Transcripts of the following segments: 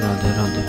राधे राधे।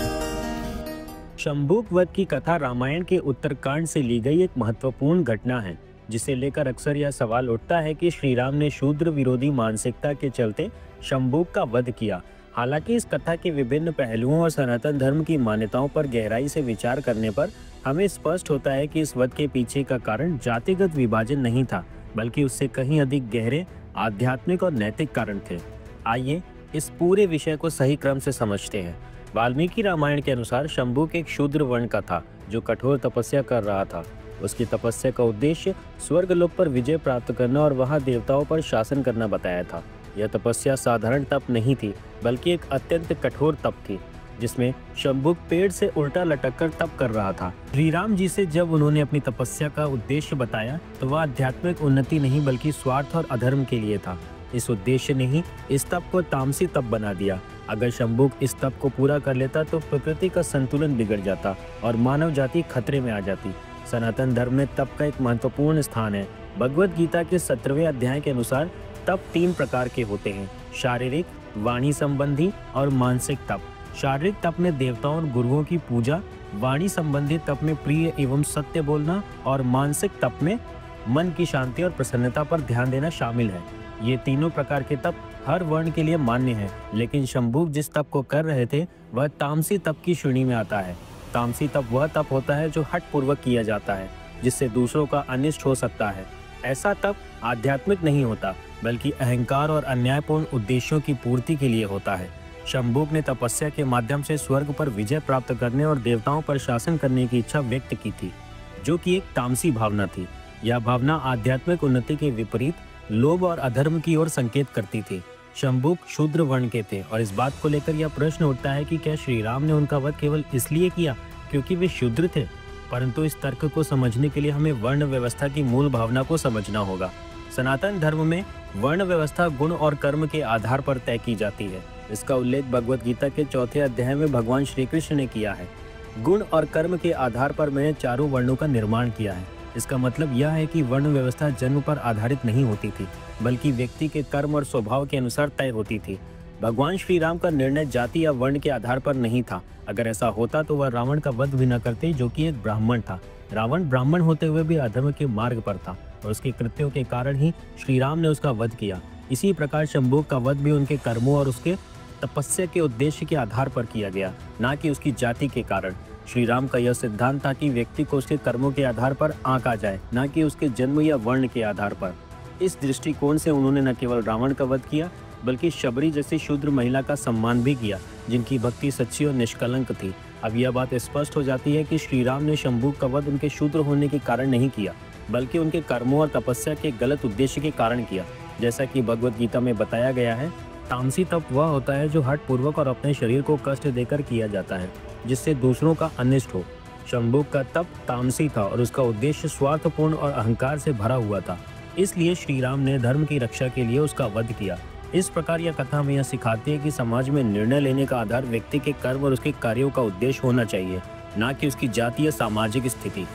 शंभूक वध की कथा रामायण के उत्तरकांड से ली गई एक महत्वपूर्ण घटना है, जिसे लेकर अक्सर यह सवाल उठता है कि श्री राम ने शूद्र विरोधी मानसिकता के चलते शंभूक का वध किया। हालांकि इस कथा के विभिन्न पहलुओं और सनातन धर्म की मान्यताओं पर गहराई से विचार करने पर हमें स्पष्ट होता है कि इस वध के पीछे का कारण जातिगत विभाजन नहीं था, बल्कि उससे कहीं अधिक गहरे आध्यात्मिक और नैतिक कारण थे। आइए इस पूरे विषय को सही क्रम से समझते हैं। वाल्मीकि रामायण के अनुसार शंभूक एक शूद्र वर्ण का था जो कठोर तपस्या कर रहा था। उसकी तपस्या का उद्देश्य स्वर्गलोक पर विजय प्राप्त करना और वहां देवताओं पर शासन करना बताया था। यह तपस्या साधारण तप नहीं थी, बल्कि एक अत्यंत कठोर तप थी, जिसमें शंभूक पेड़ से उल्टा लटककर तप कर रहा था। श्री राम जी से जब उन्होंने अपनी तपस्या का उद्देश्य बताया तो वह आध्यात्मिक उन्नति नहीं बल्कि स्वार्थ और अधर्म के लिए था। इस उद्देश्य ने ही इस तप को तामसी तप बना दिया। अगर शंभूक इस तप को पूरा कर लेता तो प्रकृति का संतुलन बिगड़ जाता और मानव जाति खतरे में आ जाती। सनातन धर्म में तप का एक महत्वपूर्ण स्थान है। भगवद गीता के 17वें अध्याय के अनुसार तप 3 प्रकार के होते हैं: शारीरिक, वाणी संबंधी और मानसिक तप। शारीरिक तप में देवताओं और गुरुओं की पूजा, वाणी संबंधी तप में प्रिय एवं सत्य बोलना और मानसिक तप में मन की शांति और प्रसन्नता पर ध्यान देना शामिल है। ये तीनों प्रकार के तप हर वर्ण के लिए मान्य है, लेकिन शंभूक जिस तप को कर रहे थे वह तामसी तप की श्रेणी में आता है। तामसी तप वह तप होता है जो हठ पूर्वक किया जाता है, जिससे दूसरों का अनिष्ट हो सकता है। ऐसा तप आध्यात्मिक नहीं होता, बल्कि अहंकार और अन्यायपूर्ण उद्देश्यों की पूर्ति के लिए होता है। शंभूक ने तपस्या के माध्यम से स्वर्ग पर विजय प्राप्त करने और देवताओं पर शासन करने की इच्छा व्यक्त की थी, जो कि एक तामसी भावना थी। यह भावना आध्यात्मिक उन्नति के विपरीत लोभ और अधर्म की ओर संकेत करती थी। शंभूक शूद्र वर्ण के थे और इस बात को लेकर यह प्रश्न उठता है कि क्या श्री राम ने उनका वध केवल इसलिए किया क्योंकि वे शूद्र थे? परंतु इस तर्क को समझने के लिए हमें वर्ण व्यवस्था की मूल भावना को समझना होगा। सनातन धर्म में वर्ण व्यवस्था गुण और कर्म के आधार पर तय की जाती है। इसका उल्लेख भगवद गीता के 4थे अध्याय में भगवान श्री कृष्ण ने किया है। गुण और कर्म के आधार पर मैंने चारों वर्णों का निर्माण किया है। इसका मतलब यह है कि वर्ण व्यवस्था जन्म पर आधारित नहीं होती थी, बल्कि व्यक्ति के कर्म और स्वभाव के अनुसार तय होती थी। भगवान श्री राम का निर्णय जाति या वर्ण के आधार पर नहीं था। अगर ऐसा होता तो वह रावण का वध भी न करते, जो कि एक ब्राह्मण था। रावण ब्राह्मण होते हुए भी अधर्म के मार्ग पर था और उसके कृत्यों के कारण ही श्री राम ने उसका वध किया। इसी प्रकार शंभूक का वध भी उनके कर्मों और उसके तपस्या के उद्देश्य के आधार पर किया गया, न कि उसकी जाति के कारण। श्री राम का यह सिद्धांत था कि व्यक्ति को उसके कर्मों के आधार पर आंका जाए, न कि उसके जन्म या वर्ण के आधार पर। इस दृष्टिकोण से उन्होंने न केवल रावण का वध किया, बल्कि शबरी जैसी शूद्र महिला का सम्मान भी किया, जिनकी भक्ति सच्ची और निष्कलंक थी। अब यह बात स्पष्ट हो जाती है कि श्री राम ने शंभूक का वध उनके शूद्र होने के कारण नहीं किया, बल्कि उनके कर्मों और तपस्या के गलत उद्देश्य के कारण किया। जैसा कि भगवद गीता में बताया गया है, तामसी तप वह होता है जो हठ पूर्वक और अपने शरीर को कष्ट देकर किया जाता है, जिससे दूसरों का अनिष्ट हो। शंभूक का तप तामसी था और उसका उद्देश्य स्वार्थपूर्ण और अहंकार से भरा हुआ था। इसलिए श्री राम ने धर्म की रक्षा के लिए उसका वध किया। इस प्रकार यह कथा हमें यह सिखाती है कि समाज में निर्णय लेने का आधार व्यक्ति के कर्म और उसके कार्यों का उद्देश्य होना चाहिए, न कि उसकी जाति या सामाजिक स्थिति।